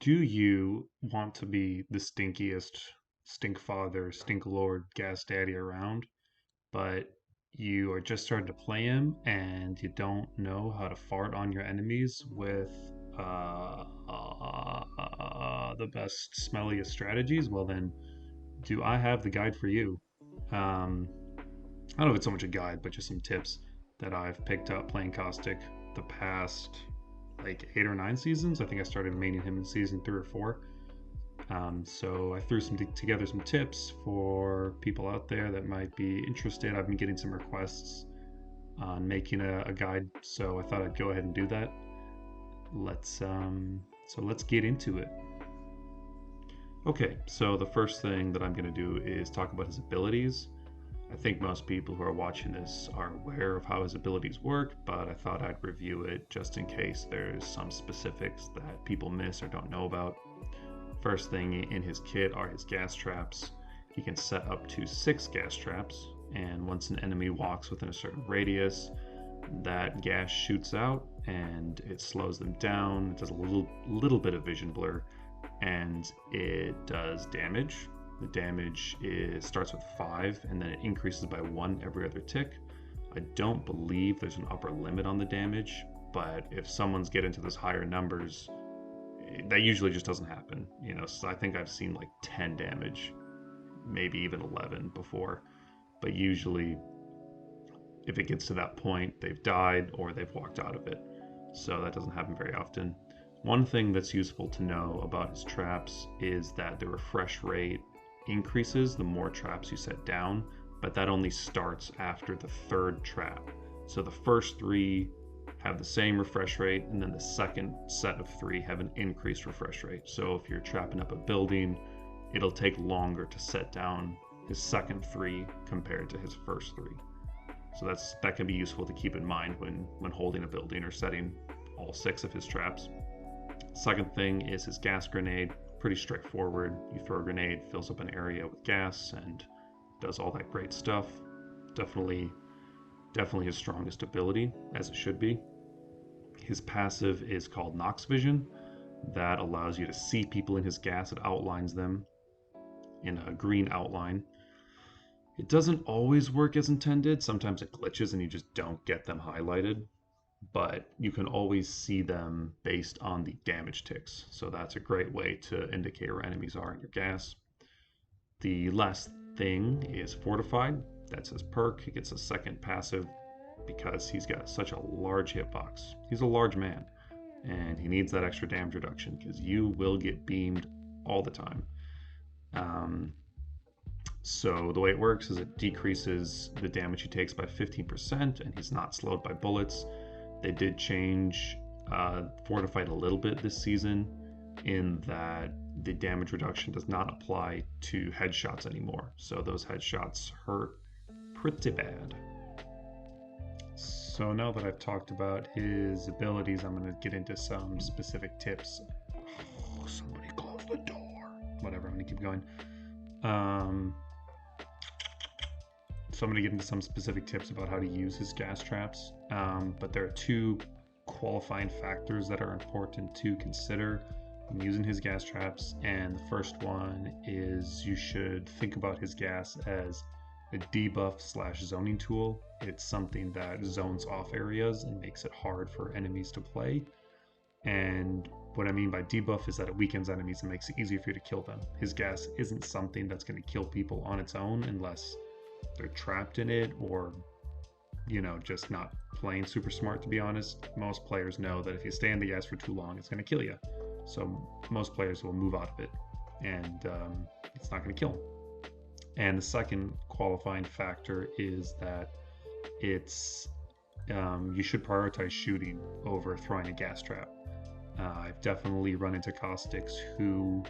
Do you want to be the stinkiest stink father, stink lord, gas daddy around, but you are just starting to play him and you don't know how to fart on your enemies with the best, smelliest strategies? Well, then, do I have the guide for you? Um, I don't know if it's so much a guide, but just some tips that I've picked up playing Caustic the past like 8 or 9 seasons. I think I started maining him in season 3 or 4. So I threw together some tips for people out there that might be interested. I've been getting some requests on making a guide, so I thought I'd go ahead and do that. Let's get into it. Okay, so the first thing that I'm going to do is talk about his abilities. I think most people who are watching this are aware of how his abilities work, but I thought I'd review it just in case there's some specifics that people miss or don't know about. First thing in his kit are his gas traps. He can set up to 6 gas traps, and once an enemy walks within a certain radius, that gas shoots out and it slows them down. It does a little bit of vision blur, and it does damage. The damage starts with 5 and then it increases by 1 every other tick. I don't believe there's an upper limit on the damage, but if someone's getting to those higher numbers, that usually just doesn't happen. So I think I've seen like 10 damage, maybe even 11 before, but usually if it gets to that point, they've died or they've walked out of it. So that doesn't happen very often. One thing that's useful to know about his traps is that the refresh rate increases the more traps you set down, but that only starts after the 3rd trap. So the first 3 have the same refresh rate, and then the second set of 3 have an increased refresh rate. So if you're trapping up a building, it'll take longer to set down his second 3 compared to his first 3. So that can be useful to keep in mind when holding a building or setting all 6 of his traps. Second thing is his gas grenade. Pretty straightforward. You throw a grenade, fills up an area with gas, and does all that great stuff. Definitely his strongest ability, as it should be. His passive is called Nox Vision. That allows you to see people in his gas. It outlines them in a green outline. It doesn't always work as intended. Sometimes it glitches and you just don't get them highlighted, but you can always see them based on the damage ticks. So that's a great way to indicate where enemies are in your gas. The last thing is Fortified. That's his perk. He gets a second passive because he's got such a large hitbox. He's a large man, and he needs that extra damage reduction because you will get beamed all the time. So the way it works is it decreases the damage he takes by 15%, and he's not slowed by bullets. They did change Fortified a little bit this season in that the damage reduction does not apply to headshots anymore. So those headshots hurt pretty bad. So now that I've talked about his abilities, I'm going to get into some specific tips. Oh, somebody close the door. Whatever, I'm going to keep going. So I'm going to get into some specific tips about how to use his gas traps, but there are 2 qualifying factors that are important to consider when using his gas traps, and the first one is you should think about his gas as a debuff/zoning tool. It's something that zones off areas and makes it hard for enemies to play. And what I mean by debuff is that it weakens enemies and makes it easier for you to kill them. His gas isn't something that's going to kill people on its own unless they're trapped in it or, just not playing super smart, to be honest. Most players know that if you stay in the gas for too long, it's going to kill you. So most players will move out of it, and it's not going to kill them. And the second qualifying factor is that you should prioritize shooting over throwing a gas trap. I've definitely run into Caustics who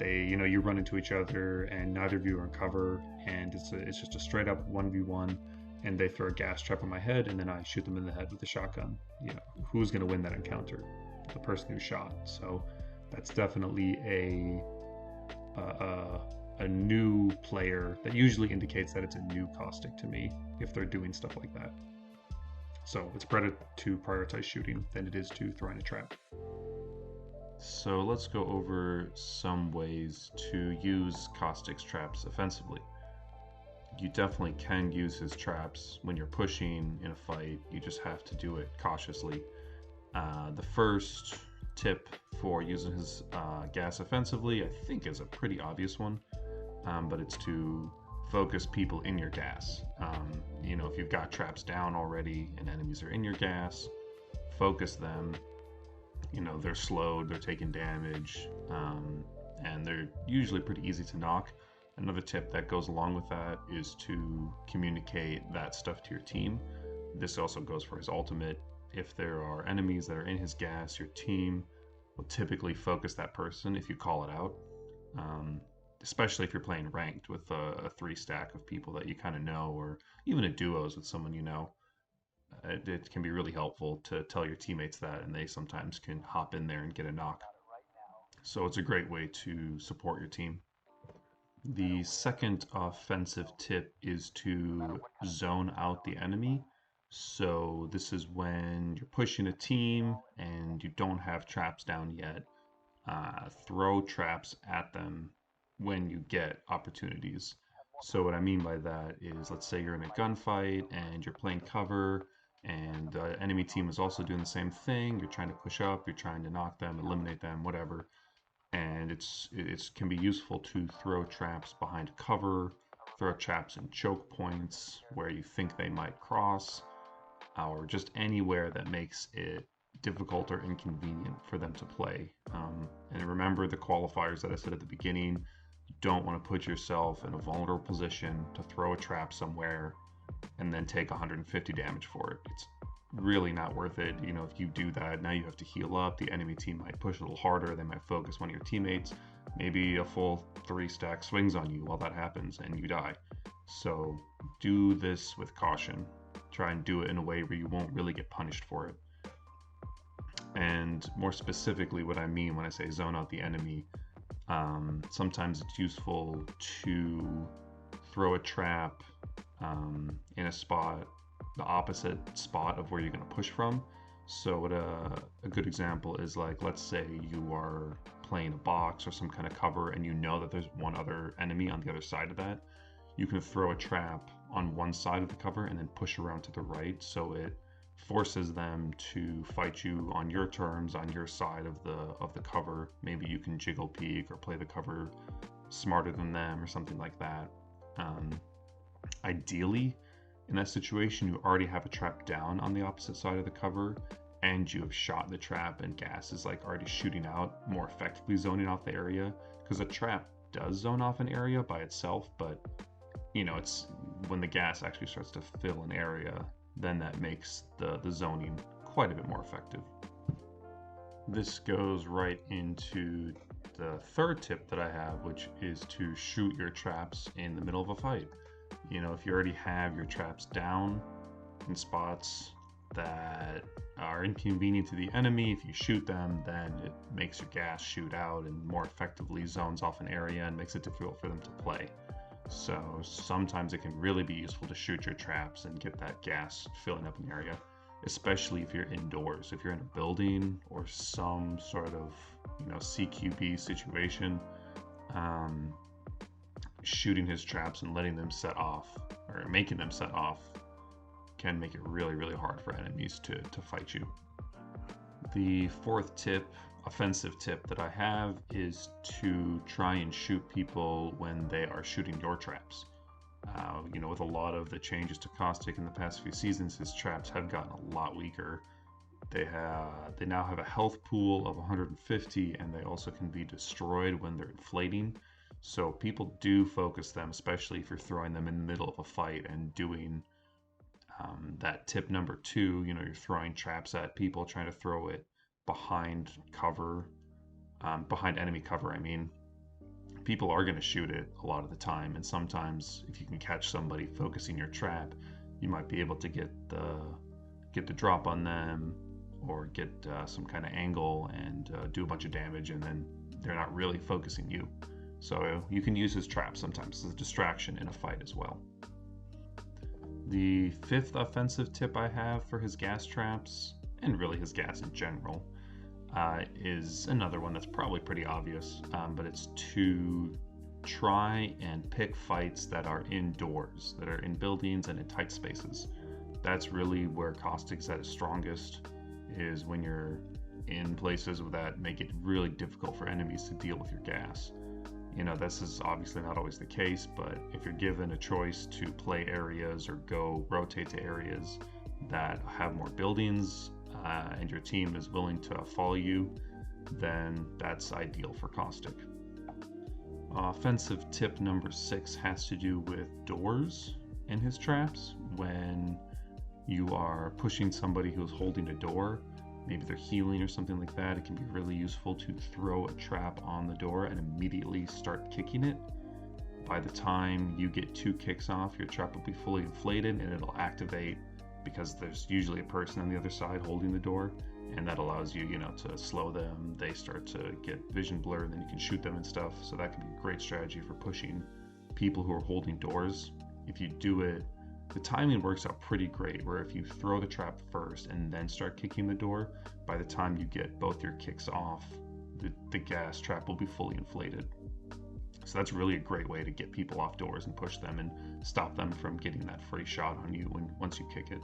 you run into each other and neither of you are in cover, and it's just a straight up 1v1, and they throw a gas trap on my head and then I shoot them in the head with a shotgun. Who's going to win that encounter? The person who shot. So that's definitely a new player. That usually indicates that it's a new Caustic to me if they're doing stuff like that. So it's better to prioritize shooting than it is to throwing a trap. So let's go over some ways to use Caustic's traps offensively. You definitely can use his traps when you're pushing in a fight, you just have to do it cautiously. The first tip for using his gas offensively, I think, is a pretty obvious one, but it's to focus people in your gas. If you've got traps down already and enemies are in your gas, focus them. They're slowed, they're taking damage, and they're usually pretty easy to knock. Another tip that goes along with that is to communicate that stuff to your team. This also goes for his ultimate. If there are enemies that are in his gas, your team will typically focus that person if you call it out. Especially if you're playing ranked with a 3-stack of people that you kind of know, or even a duos with someone you know. It can be really helpful to tell your teammates that, and they sometimes can hop in there and get a knock. So it's a great way to support your team. The second offensive tip is to zone out the enemy. So this is when you're pushing a team and you don't have traps down yet. Throw traps at them when you get opportunities. So what I mean by that is, let's say you're in a gunfight and you're playing cover and the enemy team is also doing the same thing. You're trying to push up, you're trying to knock them, eliminate them, whatever. And it can be useful to throw traps behind cover, throw traps in choke points where you think they might cross, or just anywhere that makes it difficult or inconvenient for them to play. And remember the qualifiers that I said at the beginning. You don't want to put yourself in a vulnerable position to throw a trap somewhere and then take 150 damage for it. It's really not worth it. If you do that, now you have to heal up. The enemy team might push a little harder. They might focus one of your teammates. Maybe a full 3-stack swings on you while that happens and you die. So do this with caution. Try and do it in a way where you won't really get punished for it. And more specifically, what I mean when I say zone out the enemy, sometimes it's useful to throw a trap in a spot, the opposite spot of where you're going to push from. So a good example is, like, let's say you are playing a box or some kind of cover and you know that there's one other enemy on the other side of that. You can throw a trap on one side of the cover and then push around to the right, so it forces them to fight you on your terms, on your side of the cover. Maybe you can jiggle peek or play the cover smarter than them or something like that. Ideally, in that situation, you already have a trap down on the opposite side of the cover, and you have shot the trap, and gas is like already shooting out, more effectively zoning off the area. Because a trap does zone off an area by itself, but it's when the gas actually starts to fill an area, then that makes the zoning quite a bit more effective. This goes right into the third tip that I have, which is to shoot your traps in the middle of a fight. If you already have your traps down in spots that are inconvenient to the enemy, if you shoot them, then it makes your gas shoot out and more effectively zones off an area and makes it difficult for them to play. So sometimes it can really be useful to shoot your traps and get that gas filling up an area, especially if you're indoors. If you're in a building or some sort of CQB situation, shooting his traps and letting them set off, or making them set off, can make it really, really hard for enemies to fight you. The fourth tip, offensive tip that I have, is to try and shoot people when they are shooting your traps. With a lot of the changes to Caustic in the past few seasons, his traps have gotten a lot weaker. They now have a health pool of 150, and they also can be destroyed when they're inflating. So people do focus them, especially if you're throwing them in the middle of a fight and doing that tip number 2. You're throwing traps at people, trying to throw it behind cover, behind enemy cover, I mean. People are going to shoot it a lot of the time, and sometimes if you can catch somebody focusing your trap, you might be able to get the drop on them, or get some kind of angle and do a bunch of damage, and then they're not really focusing you. So you can use his trap sometimes as a distraction in a fight as well. The fifth offensive tip I have for his gas traps, and really his gas in general, is another one that's probably pretty obvious, but it's to try and pick fights that are indoors, that are in buildings and in tight spaces. That's really where Caustic's at its strongest, is when you're in places that make it really difficult for enemies to deal with your gas. You know, this is obviously not always the case, but if you're given a choice to play areas or go rotate to areas that have more buildings and your team is willing to follow you, then that's ideal for Caustic. Offensive tip number 6 has to do with doors in his traps. When you are pushing somebody who's holding a door, maybe they're healing or something like that, it can be really useful to throw a trap on the door and immediately start kicking it. By the time you get 2 kicks off, your trap will be fully inflated and it'll activate, because there's usually a person on the other side holding the door, and that allows you, to slow them. They start to get vision blur, and then you can shoot them and stuff. So that can be a great strategy for pushing people who are holding doors. If you do it, the timing works out pretty great, where if you throw the trap first and then start kicking the door, by the time you get both your kicks off, the gas trap will be fully inflated. So that's really a great way to get people off doors and push them and stop them from getting that free shot on you once you kick it.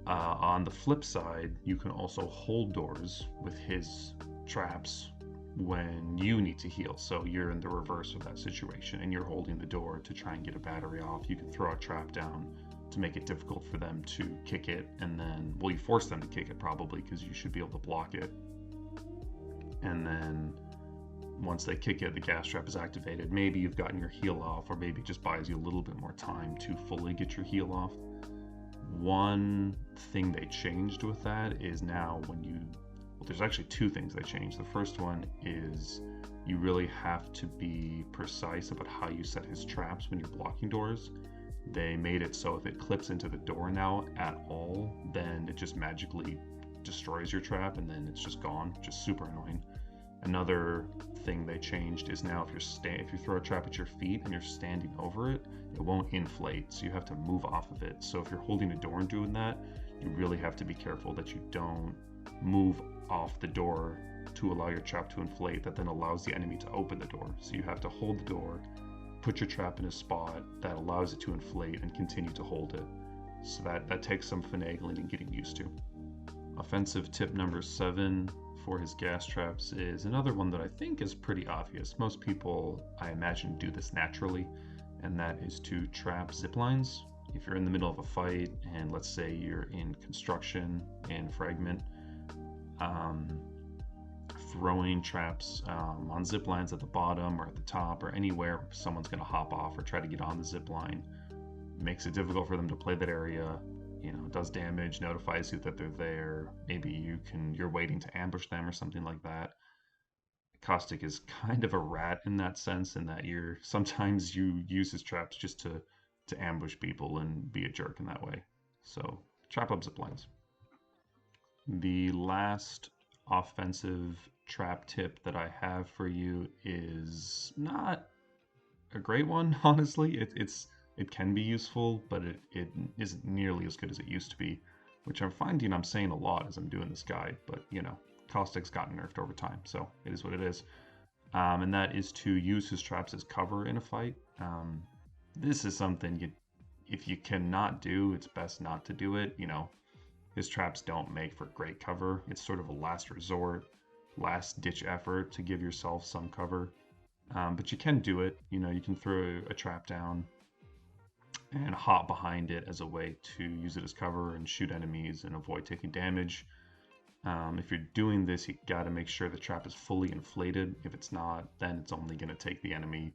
On the flip side, you can also hold doors with his traps when you need to heal. So you're in the reverse of that situation and you're holding the door to try and get a battery off. You can throw a trap down to make it difficult for them to kick it, and then, you force them to kick it probably, because you should be able to block it. And then once they kick it, the gas trap is activated. Maybe you've gotten your heal off, or maybe it just buys you a little bit more time to fully get your heal off. One thing they changed with that is now there's actually 2 things they changed. The first one is you really have to be precise about how you set his traps when you're blocking doors. They made it so if it clips into the door now at all, then it just magically destroys your trap and then it's just gone, which is super annoying. Another thing they changed is now if you throw a trap at your feet and you're standing over it, it won't inflate, so you have to move off of it. So if you're holding a door and doing that, you really have to be careful that you don't move off the door to allow your trap to inflate. That then allows the enemy to open the door. So you have to hold the door, put your trap in a spot that allows it to inflate, and continue to hold it. So that takes some finagling and getting used to. Offensive tip number 7 for his gas traps is another one that I think is pretty obvious. Most people, I imagine, do this naturally, and that is to trap zip lines. If you're in the middle of a fight, and let's say you're in construction and fragment, throwing traps on zip lines at the bottom or at the top or anywhere someone's going to hop off or try to get on the zip line makes it difficult for them to play that area. It does damage, notifies you that they're there. Maybe you're waiting to ambush them or something like that. Caustic is kind of a rat in that sense, in that sometimes you use his traps just to ambush people and be a jerk in that way. So trap up zip lines. The last offensive trap tip that I have for you is not a great one, honestly. It can be useful, but it isn't nearly as good as it used to be, which I'm finding I'm saying a lot as I'm doing this guide, but Caustic's gotten nerfed over time, so it is what it is. And that is to use his traps as cover in a fight. This is something if you cannot do, it's best not to do it. His traps don't make for great cover. It's sort of a last resort, last ditch effort to give yourself some cover. But you can do it. You can throw a trap down and hop behind it as a way to use it as cover and shoot enemies and avoid taking damage. If you're doing this, you got to make sure the trap is fully inflated. If it's not, then it's only going to take the enemy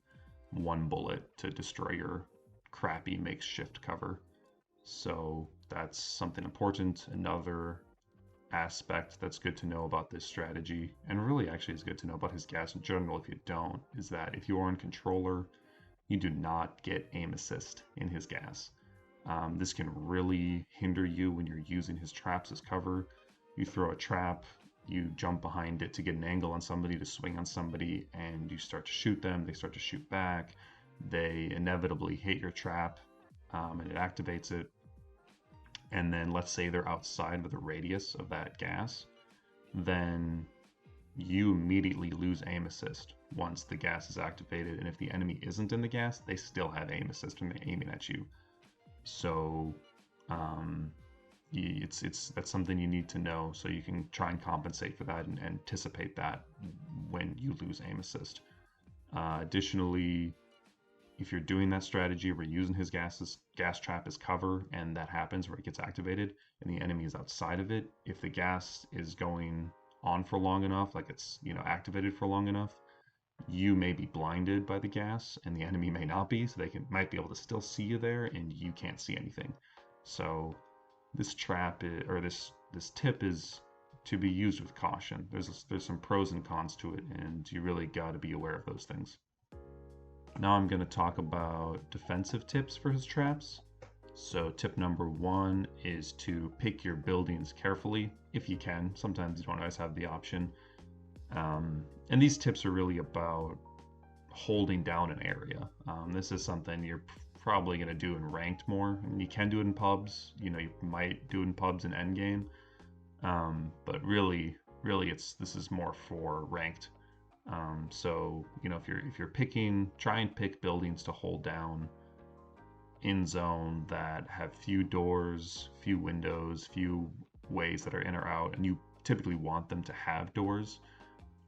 1 bullet to destroy your crappy makeshift cover. So that's something important. Another aspect that's good to know about this strategy, and really actually is good to know about his gas in general if you don't, is that if you are on controller, you do not get aim assist in his gas. This can really hinder you when you're using his traps as cover. You throw a trap, you jump behind it to get an angle on somebody, to swing on somebody, and you start to shoot them. They start to shoot back. They inevitably hit your trap, and it activates it. And then let's say they're outside of the radius of that gas. then you immediately lose aim assist once the gas is activated. And if the enemy isn't in the gas, they still have aim assist when they're aiming at you. So that's something you need to know, so you can try and compensate for that and anticipate that when you lose aim assist. Additionally, if you're doing that strategy where you're using his gas trap as cover, and that happens where it gets activated and the enemy is outside of it, if the gas is going on for long enough, like it's activated for long enough, you may be blinded by the gas and the enemy may not be, so they might be able to still see you there and you can't see anything. So this trap or this tip is to be used with caution. There's some pros and cons to it, and you really got to be aware of those things. Now I'm going to talk about defensive tips for his traps. So tip number 1 is to pick your buildings carefully if you can. Sometimes you don't always have the option. And these tips are really about holding down an area. This is something you're probably going to do in ranked more. I mean, you can do it in pubs. You might do it in pubs in endgame. But really, this is more for ranked. So if you're picking, try and pick buildings to hold down in zone that have few doors, few windows, few ways that are in or out, and you typically want them to have doors.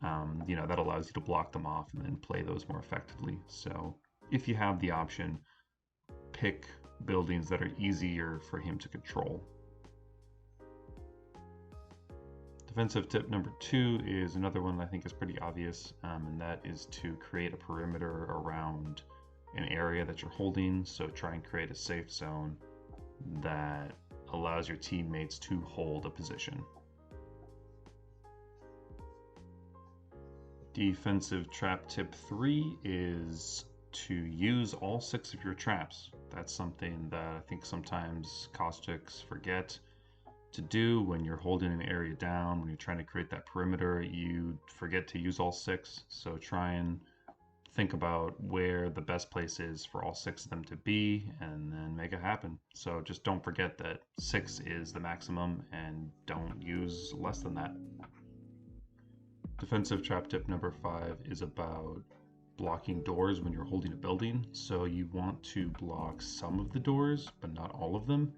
That allows you to block them off and then play those more effectively. So if you have the option, pick buildings that are easier for him to control. Defensive tip number 2 is another one that I think is pretty obvious, and that is to create a perimeter around an area that you're holding. So try and create a safe zone that allows your teammates to hold a position. Defensive trap tip 3 is to use all 6 of your traps. That's something that I think sometimes Caustics forget to do when you're holding an area down. When you're trying to create that perimeter, you forget to use all 6. So try and think about where the best place is for all 6 of them to be, and then make it happen. So just don't forget that 6 is the maximum, and don't use less than that. Defensive trap tip number 5 is about blocking doors when you're holding a building. So you want to block some of the doors, but not all of them.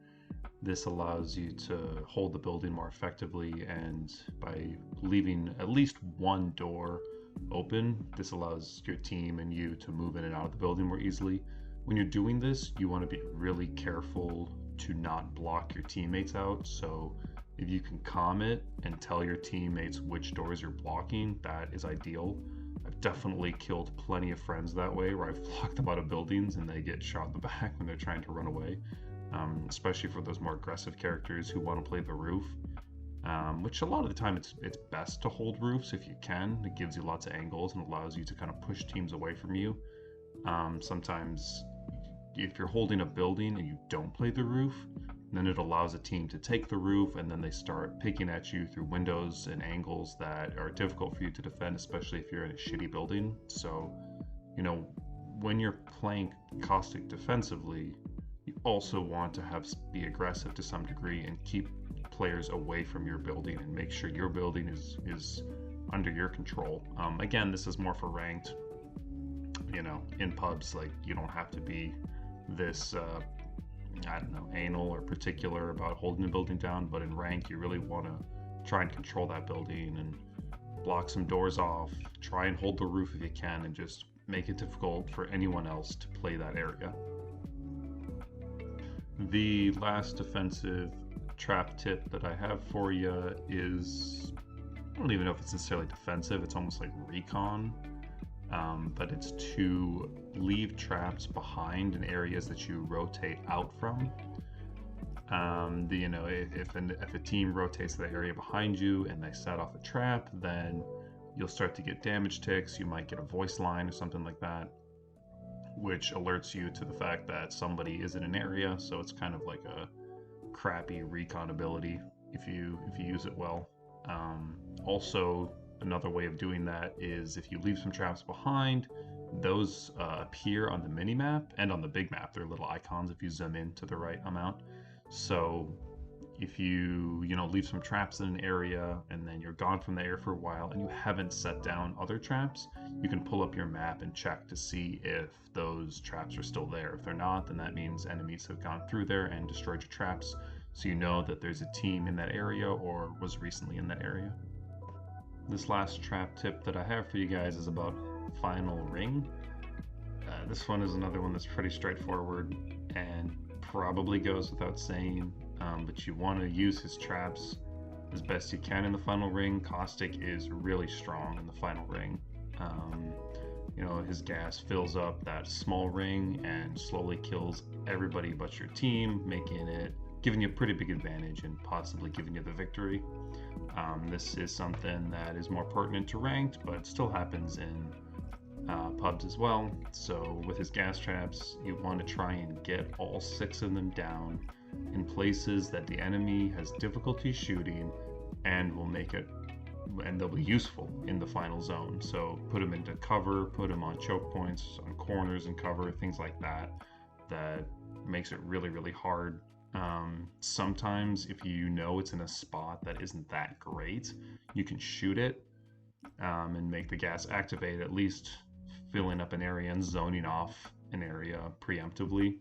This allows you to hold the building more effectively, and by leaving at least one door open, this allows your team and you to move in and out of the building more easily. When you're doing this, you want to be really careful to not block your teammates out. So if you can calm it and tell your teammates which doors you're blocking, that is ideal. I've definitely killed plenty of friends that way, where I've blocked them out of buildings and they get shot in the back when they're trying to run away. Especially for those more aggressive characters who want to play the roof, which a lot of the time it's best to hold roofs if you can. It gives you lots of angles and allows you to kind of push teams away from you. Sometimes if you're holding a building and you don't play the roof, then it allows a team to take the roof, and then they start picking at you through windows and angles that are difficult for you to defend, especially if you're in a shitty building. So when you're playing Caustic defensively, you also want to be aggressive to some degree and keep players away from your building and make sure your building is under your control. Again, this is more for ranked. In pubs, like, you don't have to be this anal or particular about holding the building down, but in rank you really want to try and control that building and block some doors off, try and hold the roof if you can, and just make it difficult for anyone else to play that area. The last defensive trap tip that I have for you is, I don't even know if it's necessarily defensive, it's almost like recon, but it's to leave traps behind in areas that you rotate out from. If a team rotates the area behind you and they set off a trap, then you'll start to get damage ticks. You might get a voice line or something like that, which alerts you to the fact that somebody is in an area. So it's kind of like a crappy recon ability if you use it well. Also, another way of doing that is if you leave some traps behind, those appear on the mini map and on the big map. They're little icons if you zoom in to the right amount. So if you leave some traps in an area and then you're gone from the area for a while and you haven't set down other traps, you can pull up your map and check to see if those traps are still there. If they're not, then that means enemies have gone through there and destroyed your traps, so you know that there's a team in that area or was recently in that area. This last trap tip that I have for you guys is about Final Ring. This one is another one that's pretty straightforward and probably goes without saying, but you want to use his traps as best you can in the Final Ring. Caustic is really strong in the Final Ring. His gas fills up that small ring and slowly kills everybody but your team, giving you a pretty big advantage and possibly giving you the victory. This is something that is more pertinent to ranked, but still happens in pubs as well. So with his gas traps, you want to try and get all 6 of them down in places that the enemy has difficulty shooting and they'll be useful in the final zone. So put them into cover, put them on choke points, on corners and cover, things like that. That makes it really, really hard. Sometimes if you know it's in a spot that isn't that great, you can shoot it and make the gas activate, at least filling up an area and zoning off an area preemptively.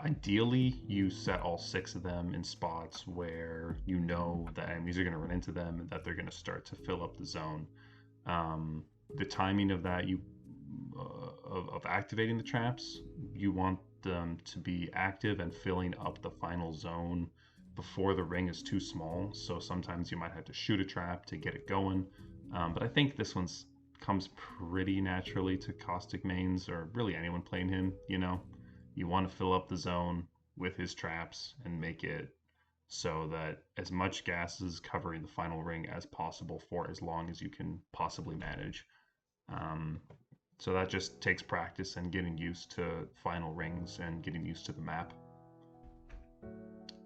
Ideally you set all 6 of them in spots where you know the enemies are going to run into them and that they're going to start to fill up the zone. The timing of that, of activating the traps, you want them to be active and filling up the final zone before the ring is too small. So sometimes you might have to shoot a trap to get it going, but I think this one comes pretty naturally to Caustic mains, or really anyone playing him. You want to fill up the zone with his traps and make it so that as much gas is covering the final ring as possible for as long as you can possibly manage. So that just takes practice and getting used to final rings and getting used to the map.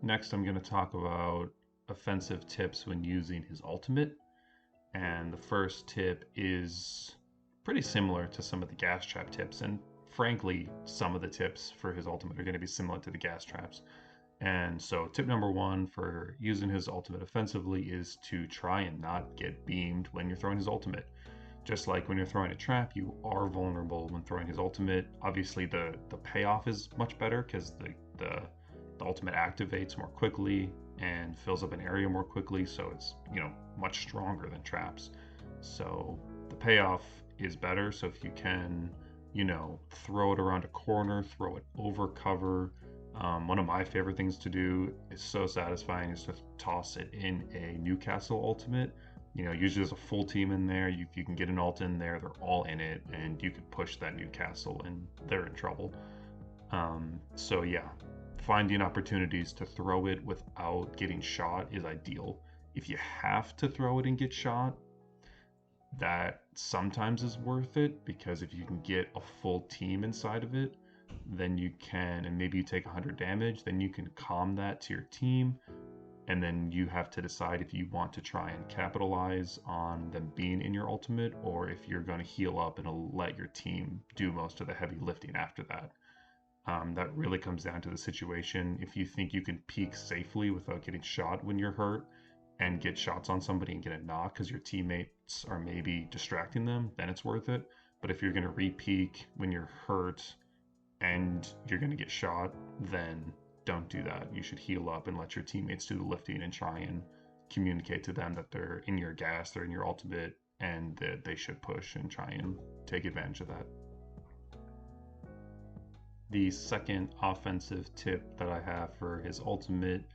Next, I'm going to talk about offensive tips when using his ultimate. And the first tip is pretty similar to some of the gas trap tips. And frankly, some of the tips for his ultimate are going to be similar to the gas traps. And so tip number 1 for using his ultimate offensively is to try and not get beamed when you're throwing his ultimate. Just like when you're throwing a trap, you are vulnerable when throwing his ultimate. Obviously, the payoff is much better because the ultimate activates more quickly and fills up an area more quickly, so it's much stronger than traps. So the payoff is better. So if you can throw it around a corner, throw it over cover. One of my favorite things to do, is so satisfying, is to toss it in a Newcastle ultimate. Usually there's a full team in there. If you can get an ult in there, they're all in it, and you could push that Newcastle and they're in trouble. Finding opportunities to throw it without getting shot is ideal. If you have to throw it and get shot, that sometimes is worth it, because if you can get a full team inside of it, then you can, and maybe you take 100 damage, then you can calm that to your team, and then you have to decide if you want to try and capitalize on them being in your ultimate, or if you're going to heal up and let your team do most of the heavy lifting after that. That really comes down to the situation. If you think you can peek safely without getting shot when you're hurt, and get shots on somebody and get a knock because your teammates are maybe distracting them, then it's worth it. But if you're going to re-peek when you're hurt and you're going to get shot, then don't do that. You should heal up and let your teammates do the lifting and try and communicate to them that they're in your gas, they're in your ultimate, and that they should push and try and take advantage of that. The second offensive tip that I have for his ultimate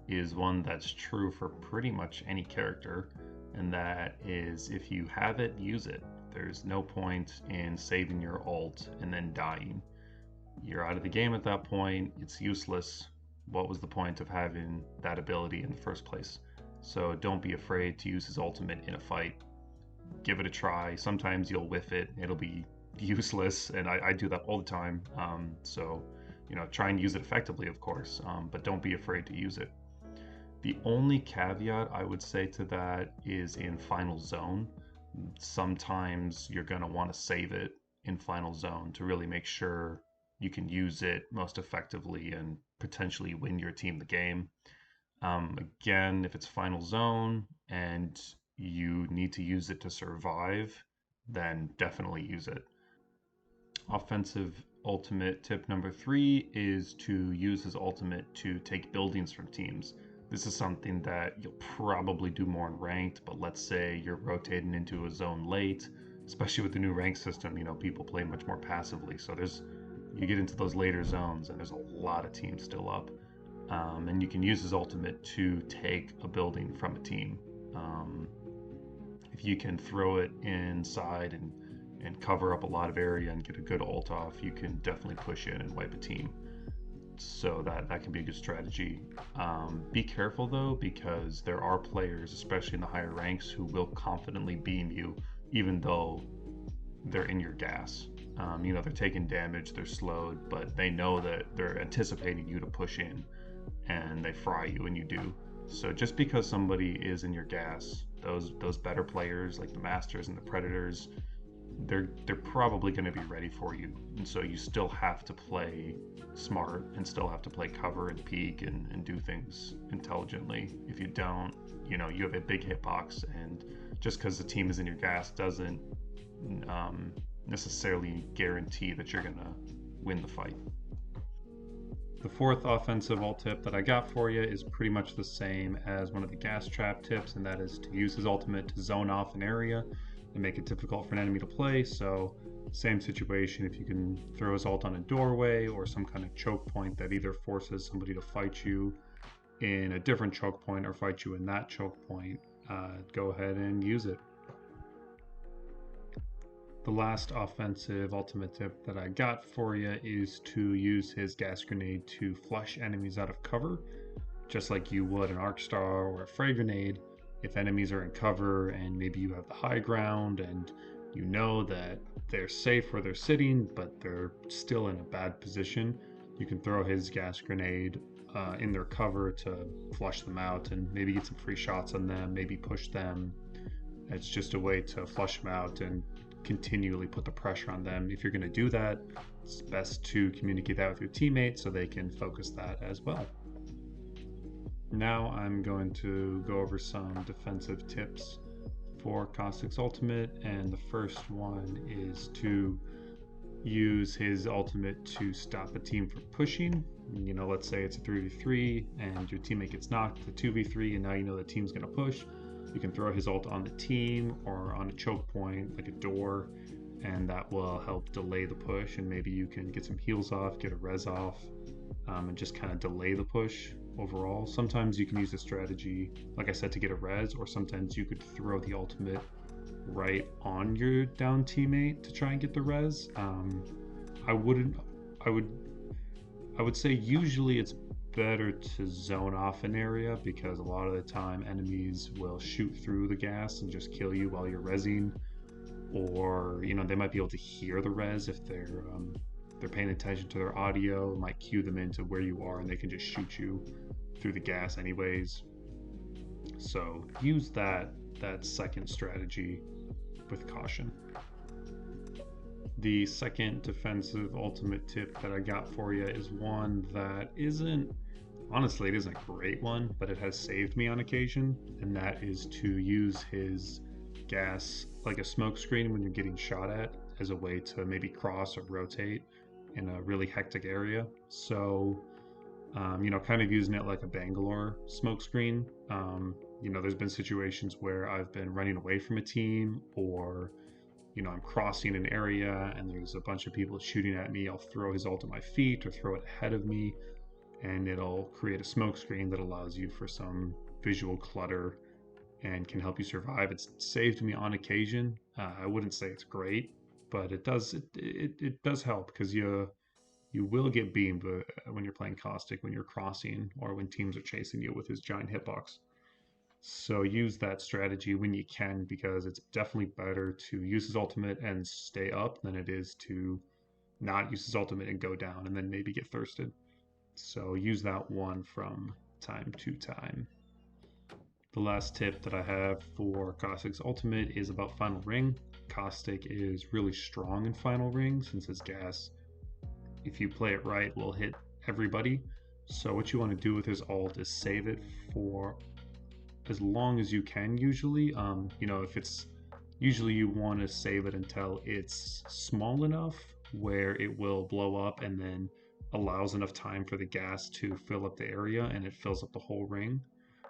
is one that's true for pretty much any character, and that is, if you have it, use it. There's no point in saving your ult and then dying. You're out of the game at that point. It's useless. What was the point of having that ability in the first place? So don't be afraid to use his ultimate in a fight. Give it a try. Sometimes you'll whiff it. It'll be useless, and I do that all the time. Try and use it effectively, of course, but don't be afraid to use it. The only caveat I would say to that is in Final Zone. Sometimes you're going to want to save it in Final Zone to really make sure you can use it most effectively and potentially win your team the game. Again, if it's final zone and you need to use it to survive, then definitely use it. Offensive ultimate tip number 3 is to use his ultimate to take buildings from teams. This is something that you'll probably do more in ranked, but let's say you're rotating into a zone late, especially with the new rank system, people play much more passively. So you get into those later zones and there's a lot of teams still up. And you can use his ultimate to take a building from a team. If you can throw it inside and cover up a lot of area and get a good ult off, you can definitely push in and wipe a team. So that can be a good strategy. Be careful though, because there are players, especially in the higher ranks, who will confidently beam you even though they're in your gas. They're taking damage, they're slowed, but they know that they're anticipating you to push in, and they fry you when you do. So just because somebody is in your gas, those better players like the Masters and the Predators, they're probably going to be ready for you. And so you still have to play smart and still have to play cover and peek and do things intelligently. If you don't, you have a big hitbox, and just because the team is in your gas doesn't necessarily guarantee that you're going to win the fight. The fourth offensive ult tip that I got for you is pretty much the same as one of the gas trap tips, and that is to use his ultimate to zone off an area and make it difficult for an enemy to play. So same situation, if you can throw his ult on a doorway or some kind of choke point that either forces somebody to fight you in a different choke point or fight you in that choke point, go ahead and use it. The last offensive ultimate tip that I got for you is to use his gas grenade to flush enemies out of cover, just like you would an arc star or a frag grenade. If enemies are in cover and maybe you have the high ground and you know that they're safe where they're sitting, but they're still in a bad position, you can throw his gas grenade in their cover to flush them out and maybe get some free shots on them, maybe push them. It's just a way to flush them out and continually put the pressure on them. If you're going to do that, it's best to communicate that with your teammates so they can focus that as well. Now I'm going to go over some defensive tips for Caustic's ultimate, and the first one is to use his ultimate to stop a team from pushing. Let's say it's a 3v3 and your teammate gets knocked to 2v3 and now you know the team's going to push. You can throw his ult on the team or on a choke point like a door, and that will help delay the push, and maybe you can get some heals off, get a res off, and just kind of delay the push overall. Sometimes you can use a strategy, like I said, to get a res, or sometimes you could throw the ultimate right on your down teammate to try and get the res. I would say usually it's better to zone off an area, because a lot of the time enemies will shoot through the gas and just kill you while you're rezzing, or they might be able to hear the res if they're paying attention to their audio. It might cue them into where you are and they can just shoot you through the gas anyways. So use that second strategy with caution. The second defensive ultimate tip that I got for you is one that honestly, it isn't a great one, but it has saved me on occasion, and that is to use his gas like a smoke screen when you're getting shot at, as a way to maybe cross or rotate in a really hectic area. So, kind of using it like a Bangalore smoke screen. There's been situations where I've been running away from a team, or I'm crossing an area and there's a bunch of people shooting at me. I'll throw his ult at my feet or throw it ahead of me, and it'll create a smoke screen that allows you for some visual clutter and can help you survive. It's saved me on occasion. I wouldn't say it's great, but it does help, because you will get beamed when you're playing Caustic, when you're crossing, or when teams are chasing you with his giant hitbox. So use that strategy when you can, because it's definitely better to use his ultimate and stay up than it is to not use his ultimate and go down and then maybe get thirsted. So use that one from time to time. The last tip that I have for Caustic's ultimate is about Final Ring. Caustic is really strong in Final Ring since his gas if you play it right, will hit everybody. So what you want to do with his ult is save it for as long as you can usually. If it's usually you want to save it until it's small enough where it will blow up and then allows enough time for the gas to fill up the area and it fills up the whole ring,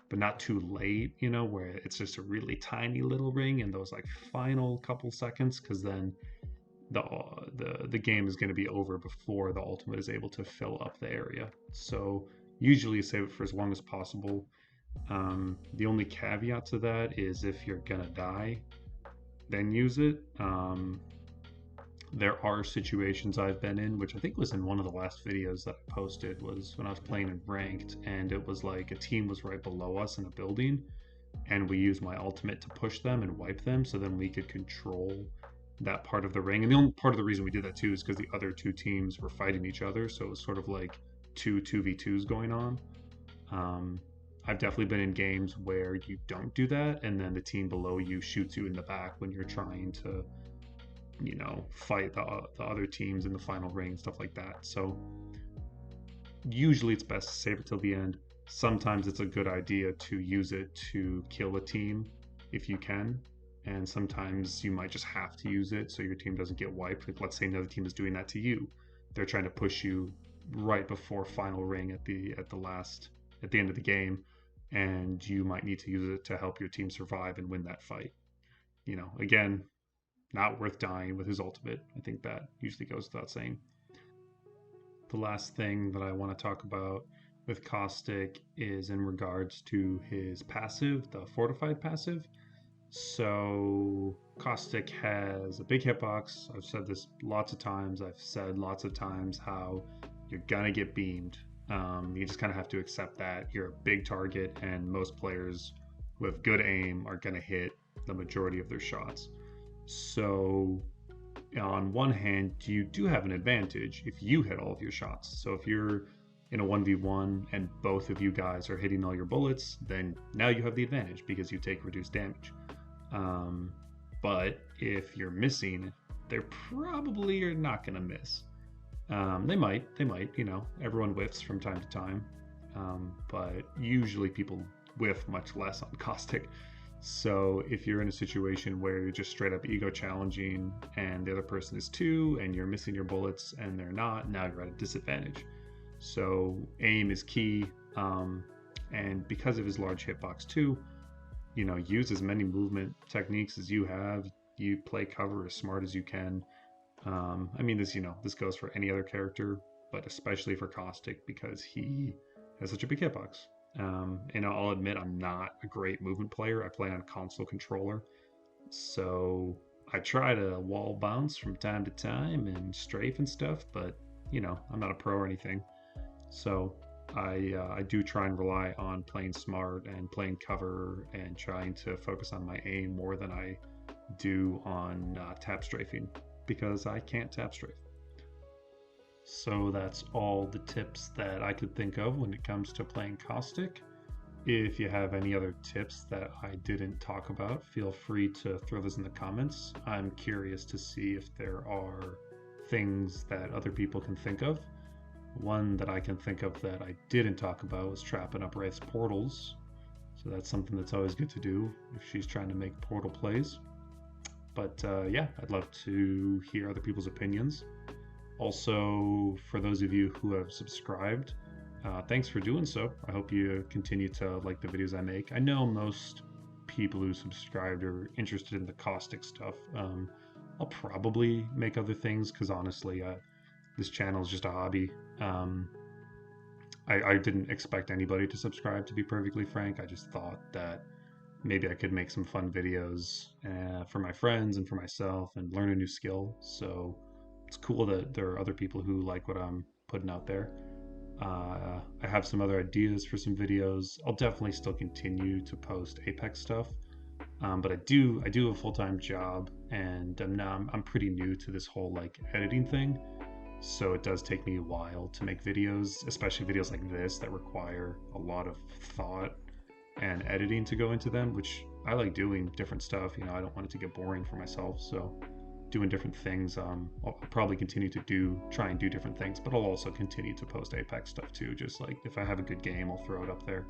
but not too late, where it's just a really tiny little ring in those like final couple seconds, because then the game is going to be over before the ultimate is able to fill up the area. So usually you save it for as long as possible. The only caveat to that is if you're gonna die, then use it. There are situations I've been in, which I think was in one of the last videos that I posted, was when I was playing in ranked, and it was like a team was right below us in a building, and we used my ultimate to push them and wipe them, so then we could control that part of the ring. And the only part of the reason we did that too is because the other two teams were fighting each other, so it was sort of like two 2v2s going on. I've definitely been in games where you don't do that, and then the team below you shoots you in the back when you're trying to, fight the other teams in the final ring, stuff like that. So usually it's best to save it till the end. Sometimes it's a good idea to use it to kill a team if you can, and sometimes you might just have to use it so your team doesn't get wiped. Like, let's say another team is doing that to you. They're trying to push you right before final ring at the end of the game, and you might need to use it to help your team survive and win that fight. Again, not worth dying with his ultimate. I think that usually goes without saying. The last thing that I want to talk about with Caustic is in regards to his passive, the fortified passive. So Caustic has a big hitbox. I've said this lots of times. I've said lots of times how you're gonna get beamed. You just kind of have to accept that you're a big target, and most players with good aim are gonna hit the majority of their shots. So on one hand, you do have an advantage if you hit all of your shots. So if you're in a 1v1 and both of you guys are hitting all your bullets, then now you have the advantage because you take reduced damage. But if you're missing, they probably are not going to miss. They might, everyone whiffs from time to time. But usually people whiff much less on Caustic. So if you're in a situation where you're just straight up ego challenging and the other person is too, and you're missing your bullets and they're not, now you're at a disadvantage. So aim is key. And because of his large hitbox too, use as many movement techniques as you have. You play cover as smart as you can. This goes for any other character, but especially for Caustic because he has such a big hitbox. And I'll admit I'm not a great movement player. I play on console controller, so I try to wall bounce from time to time and strafe and stuff, but I'm not a pro or anything. So I do try and rely on playing smart and playing cover and trying to focus on my aim more than I do on tap strafing, because I can't tap strafe. So that's all the tips that I could think of when it comes to playing Caustic. If you have any other tips that I didn't talk about, feel free to throw those in the comments. I'm curious to see if there are things that other people can think of. One that I can think of that I didn't talk about was trapping up Wraith's portals. So that's something that's always good to do if she's trying to make portal plays. But I'd love to hear other people's opinions. Also, for those of you who have subscribed, thanks for doing so. I hope you continue to like the videos I make. I know most people who subscribed are interested in the Caustic stuff. I'll probably make other things because honestly, this channel is just a hobby. I didn't expect anybody to subscribe, to be perfectly frank. I just thought that maybe I could make some fun videos for my friends and for myself and learn a new skill. So it's cool that there are other people who like what I'm putting out there. I have some other ideas for some videos. I'll definitely still continue to post Apex stuff, but I do have a full-time job, and I'm pretty new to this whole editing thing. So it does take me a while to make videos, especially videos like this that require a lot of thought and editing to go into them, which I like doing different stuff. I don't want it to get boring for myself. So doing different things. I'll probably continue to try and do different things, but I'll also continue to post Apex stuff too. Just like if I have a good game, I'll throw it up there.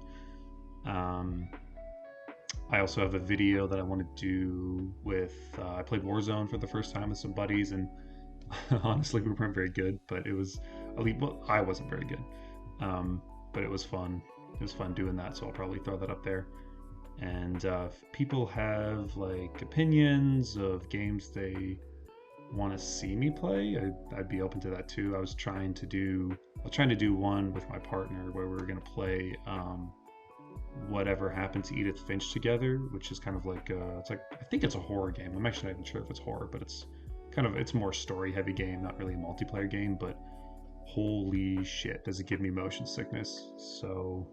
I also have a video that I want to do with. I played Warzone for the first time with some buddies, and honestly, we weren't very good. But it was, at least, well, I wasn't very good. But it was fun. It was fun doing that, so I'll probably throw that up there. And if people have like opinions of games they want to see me play, I'd be open to that too. I was trying to do one with my partner where we were gonna play Whatever Happened to Edith Finch together, which is kind of like it's like, I think it's a horror game. I'm actually not even sure if it's horror, but it's a more story heavy game, not really a multiplayer game. But holy shit, does it give me motion sickness? So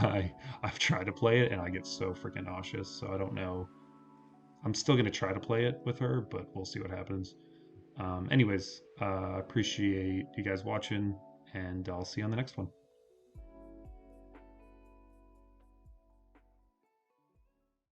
I've tried to play it and I get so freaking nauseous. So I don't know. I'm still gonna try to play it with her, but we'll see what happens. Anyways, appreciate you guys watching, and I'll see you on the next one.